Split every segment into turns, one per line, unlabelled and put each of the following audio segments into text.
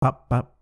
Bop, bop,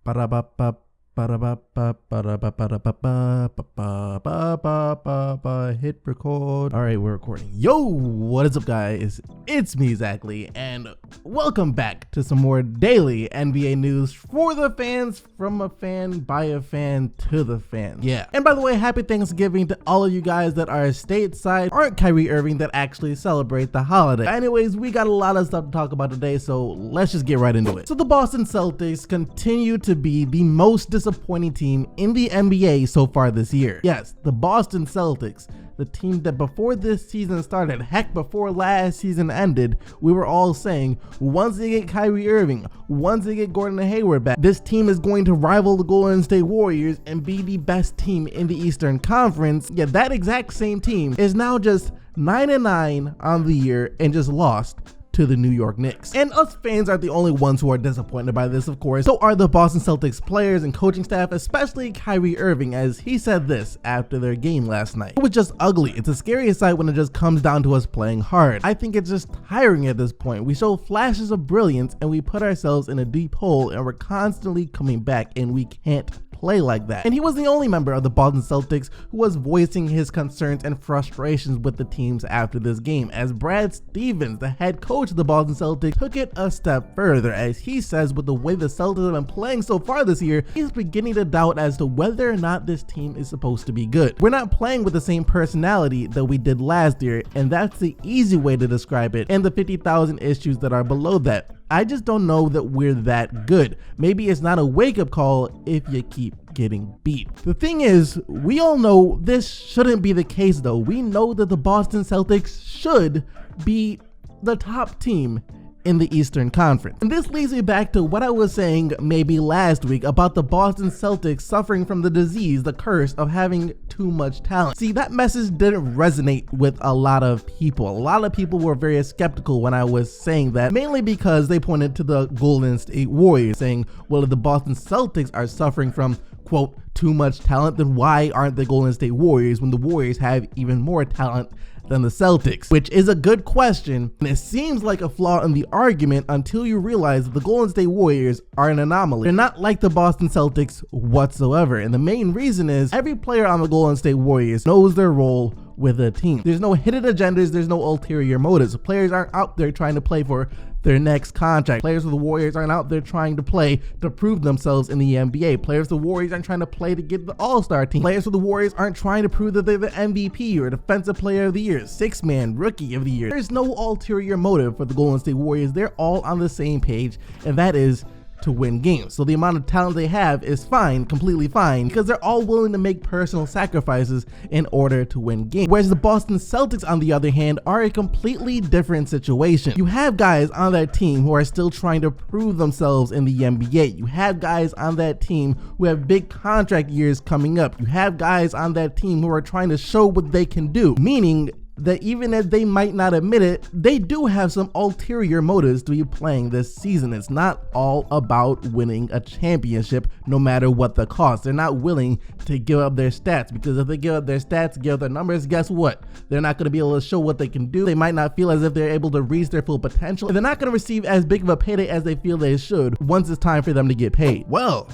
ba-da-bop, bop, ba-da-bop, bop, ba-da-bop, ba-da-bop, bop, ba-ba, ba-ba, ba-ba, hit record. All right, we're recording. Yo, what is up, guys? It's me, Zachary, and welcome back to some more daily NBA news for the fans, from a fan, by a fan, to the fans. Yeah, and by the way, happy Thanksgiving to all of you guys that are stateside, aren't Kyrie Irving, that actually celebrate the holiday. Anyways, we got a lot of stuff to talk about today, so let's just get right into it. So the Boston Celtics continue to be the most disappointing team in the NBA so far this year. Yes, the Boston Celtics, the team that before this season started, heck, before last season ended, we were all saying, once they get Kyrie Irving, once they get Gordon Hayward back, this team is going to rival the Golden State Warriors and be the best team in the Eastern Conference. Yeah, that exact same team is now just 9-9 on the year and just lost to the New York Knicks. And us fans aren't the only ones who are disappointed by this, of course. So are the Boston Celtics players and coaching staff, especially Kyrie Irving, as he said this after their game last night. It was just ugly. It's a scary sight when it just comes down to us playing hard. I think it's just tiring at this point. We show flashes of brilliance and we put ourselves in a deep hole, and we're constantly coming back, and we can't play like that. And he was the only member of the Boston Celtics who was voicing his concerns and frustrations with the teams after this game, as Brad Stevens, the head coach of the Boston Celtics, took it a step further, as he says with the way the Celtics have been playing so far this year, he's beginning to doubt as to whether or not this team is supposed to be good. We're not playing with the same personality that we did last year, and that's the easy way to describe it, and the 50,000 issues that are below that. I just don't know that we're that good. Maybe it's not a wake-up call if you keep getting beat. The thing is, we all know this shouldn't be the case though. We know that the Boston Celtics should be the top team in the Eastern Conference. And this leads me back to what I was saying maybe last week about the Boston Celtics suffering from the disease, the curse of having too much talent. See, that message didn't resonate with a lot of people. A lot of people were very skeptical when I was saying that, mainly because they pointed to the Golden State Warriors, saying, well, if the Boston Celtics are suffering from, quote, too much talent, then why aren't the Golden State Warriors when the Warriors have even more talent than the Celtics? Which is a good question, and it seems like a flaw in the argument until you realize that the Golden State Warriors are an anomaly. They're not like the Boston Celtics whatsoever, and the main reason is every player on the Golden State Warriors knows their role with a team. There's no hidden agendas, there's no ulterior motives. Players aren't out there trying to play for their next contract. Players of the Warriors aren't out there trying to play to prove themselves in the NBA. Players of the Warriors aren't trying to play to get the All-Star team. Players of the Warriors aren't trying to prove that they're the MVP or Defensive Player of the Year, Sixth Man, Rookie of the Year. There's no ulterior motive for the Golden State Warriors. They're all on the same page, and that is to win games. So the amount of talent they have is fine, completely fine, because they're all willing to make personal sacrifices in order to win games. Whereas the Boston Celtics, on the other hand, are a completely different situation. You have guys on that team who are still trying to prove themselves in the NBA. You have guys on that team who have big contract years coming up. You have guys on that team who are trying to show what they can do, meaning that even if they might not admit it, they do have some ulterior motives to be playing this season. It's not all about winning a championship no matter what the cost. They're not willing to give up their stats, because if they give up their stats, give up their numbers, guess what? They're not going to be able to show what they can do. They might not feel as if they're able to reach their full potential, and they're not going to receive as big of a payday as they feel they should once it's time for them to get paid. Well,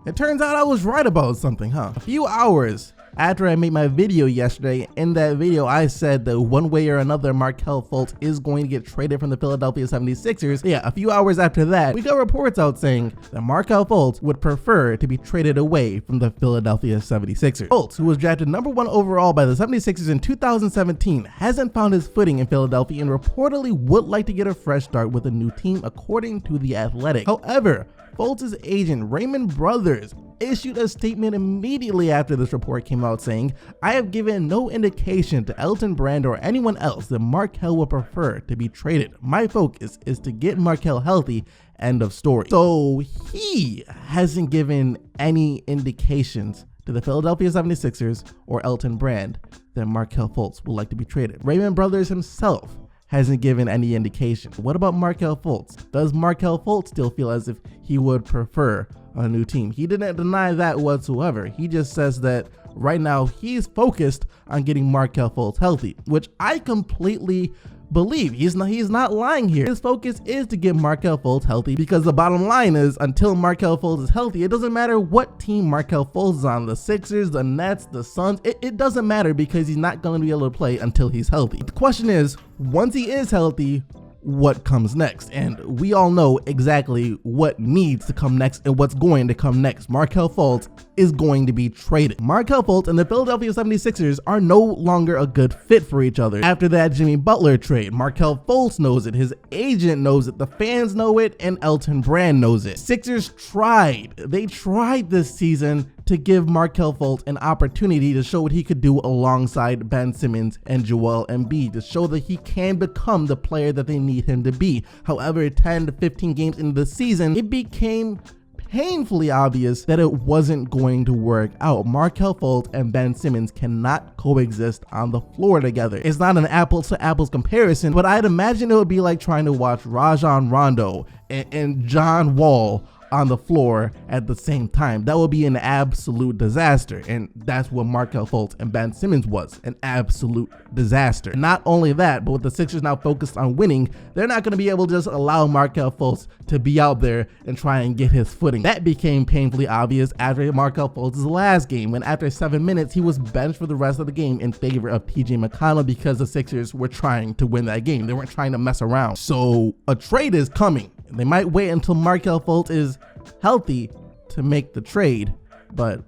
it turns out I was right about something, huh? A few hours after I made my video yesterday, in that video I said that one way or another Markelle Fultz is going to get traded from the Philadelphia 76ers. Yeah, a few hours after that, we got reports out saying that Markelle Fultz would prefer to be traded away from the Philadelphia 76ers. Fultz, who was drafted #1 overall by the 76ers in 2017, hasn't found his footing in Philadelphia and reportedly would like to get a fresh start with a new team, according to The Athletic. However, Fultz's agent, Raymond Brothers, issued a statement immediately after this report came out saying, I have given no indication to Elton Brand or anyone else that Markelle would prefer to be traded. My focus is to get Markelle healthy, end of story. So he hasn't given any indications to the Philadelphia 76ers or Elton Brand that Markelle Fultz would like to be traded. Raymond Brothers himself hasn't given any indication. What about Markelle Fultz? Does Markelle Fultz still feel as if he would prefer a new team? He didn't deny that whatsoever. He just says that right now he's focused on getting Markelle Fultz healthy, which I completely believe. He's not lying here. His focus is to get Markelle Fultz healthy, because the bottom line is, until Markelle Fultz is healthy, it doesn't matter what team Markelle Fultz is on, the Sixers, the Nets, the Suns, it doesn't matter, because he's not going to be able to play until he's healthy. The question is, once he is healthy, what comes next? And we all know exactly what needs to come next and what's going to come next. Markelle Fultz is going to be traded. Markelle Fultz and the Philadelphia 76ers are no longer a good fit for each other. After that Jimmy Butler trade, Markelle Fultz knows it, his agent knows it, the fans know it, and Elton Brand knows it. Sixers tried. They tried this season to give Markelle Fultz an opportunity to show what he could do alongside Ben Simmons and Joel Embiid, to show that he can become the player that they need him to be. However, 10 to 15 games into the season, it became painfully obvious that it wasn't going to work out. Markelle Fultz and Ben Simmons cannot coexist on the floor together. It's not an apples to apples comparison, but I'd imagine it would be like trying to watch Rajon Rondo and John Wall on the floor at the same time. That would be an absolute disaster, and that's what Markelle Fultz and Ben Simmons was, an absolute disaster. Not only that, but with the Sixers now focused on winning, they're not going to be able to just allow Markelle Fultz to be out there and try and get his footing. That became painfully obvious after Markelle Fultz's last game, when after 7 minutes he was benched for the rest of the game in favor of TJ McConnell, because the Sixers were trying to win that game. They weren't trying to mess around. So a trade is coming. They might wait until Markelle Fultz is healthy to make the trade, but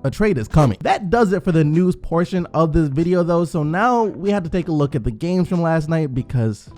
a trade is coming. That does it for the news portion of this video though. So now we have to take a look at the games from last night, because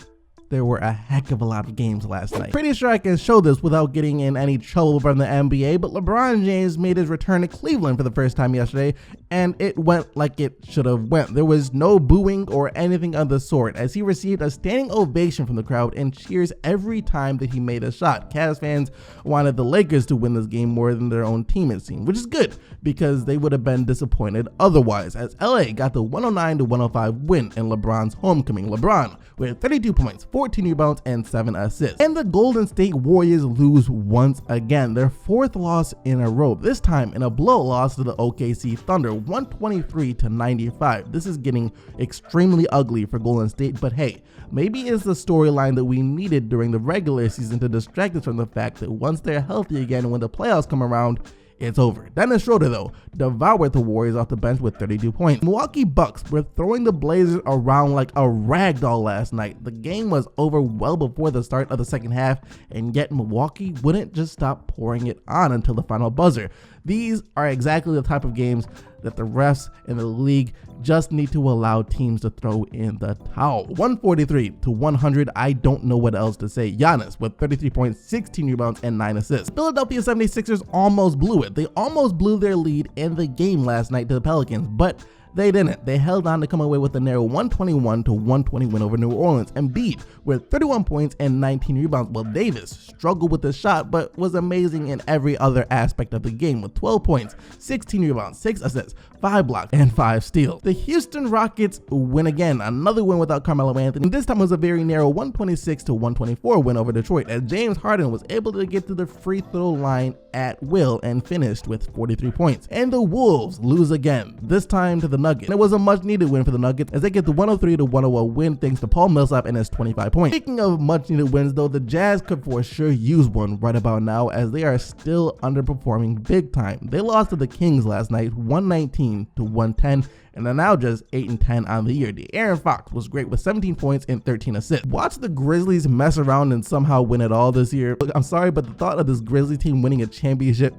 there were a heck of a lot of games last night. Pretty sure I can show this without getting in any trouble from the NBA, but LeBron James made his return to Cleveland for the first time yesterday, and it went like it should have went. There was no booing or anything of the sort, as he received a standing ovation from the crowd and cheers every time that he made a shot. Cavs fans wanted the Lakers to win this game more than their own team, it seemed, which is good, because they would have been disappointed otherwise, as LA got the 109-105 win in LeBron's homecoming. LeBron with 32 points, 14 rebounds, and 7 assists. And the Golden State Warriors lose once again, their 4th loss in a row, this time in a blowout loss to the OKC Thunder, 123-95. This is getting extremely ugly for Golden State, but hey, maybe it's the storyline that we needed during the regular season to distract us from the fact that once they're healthy again, when the playoffs come around, it's over. Dennis Schroeder, though, devoured the Warriors off the bench with 32 points. Milwaukee Bucks were throwing the Blazers around like a rag doll last night. The game was over well before the start of the second half, and yet Milwaukee wouldn't just stop pouring it on until the final buzzer. These are exactly the type of games that the refs in the league just need to allow teams to throw in the towel. 143-100, I don't know what else to say. Giannis with 33 points, 16 rebounds, and 9 assists. Philadelphia 76ers almost blew it. They almost blew their lead in the game last night to the Pelicans, but they didn't. They held on to come away with a narrow 121-120 win over New Orleans. Embiid with 31 points and 19 rebounds, while Davis struggled with the shot but was amazing in every other aspect of the game with 12 points, 16 rebounds, 6 assists, 5 blocks, and 5 steals. The Houston Rockets win again, another win without Carmelo Anthony. This time was a very narrow 126-124 win over Detroit, as James Harden was able to get to the free throw line at will and finished with 43 points. And the Wolves lose again, this time to the Nuggets. And it was a much needed win for the Nuggets, as they get the 103-101 win thanks to Paul Millsap and his 25 points. Speaking of much needed wins though, the Jazz could for sure use one right about now, as they are still underperforming big time. They lost to the Kings last night, 119-110, and they're now just 8-10 on the year. De'Aaron Fox was great with 17 points and 13 assists. Watch the Grizzlies mess around and somehow win it all this year. Look, I'm sorry, but the thought of this Grizzlies team winning a championship,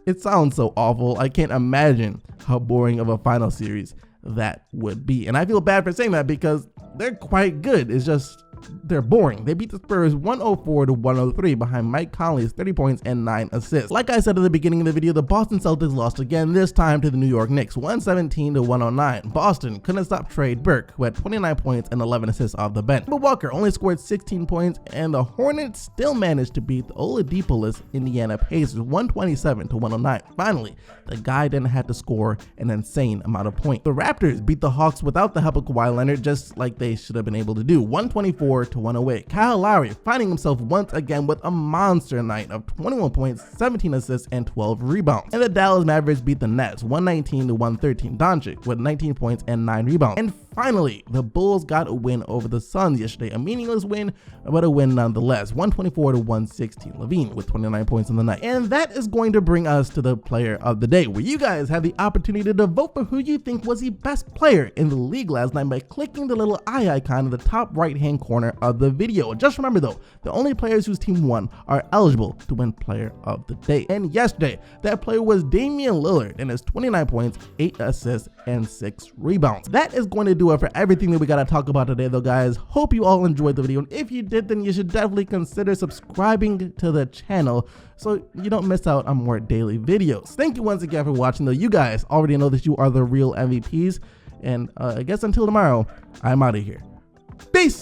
it sounds so awful. I can't imagine how boring of a final series that would be. And I feel bad for saying that, because they're quite good. It's just they're boring. They beat the Spurs 104-103 behind Mike Conley's 30 points and 9 assists. Like I said at the beginning of the video, the Boston Celtics lost again, this time to the New York Knicks, 117-109. Boston couldn't stop Trey Burke, who had 29 points and 11 assists off the bench. But Walker only scored 16 points, and the Hornets still managed to beat the Oladipo-less Indiana Pacers 127-109. Finally, the guy didn't have to score an insane amount of points. The Raptors beat the Hawks without the help of Kawhi Leonard, just like they should have been able to do, 124-108. Kyle Lowry finding himself once again with a monster night of 21 points, 17 assists, and 12 rebounds. And the Dallas Mavericks beat the Nets 119-113. Doncic with 19 points and 9 rebounds. And finally, the Bulls got a win over the Suns yesterday. A meaningless win, but a win nonetheless. 124-116. LaVine with 29 points on the night. And that is going to bring us to the player of the day, where you guys have the opportunity to vote for who you think was the best player in the league last night by clicking the little eye icon in the top right-hand corner of the video. Just remember though, the only players whose team won are eligible to win player of the day. And yesterday, that player was Damian Lillard and his 29 points, 8 assists, and 6 rebounds. That is going to do it for everything that we got to talk about today though, guys. Hope you all enjoyed the video, and if you did, then you should definitely consider subscribing to the channel so you don't miss out on more daily videos. Thank you once again for watching though. You guys already know that you are the real MVPs, and I guess until tomorrow, I'm out of here. Peace.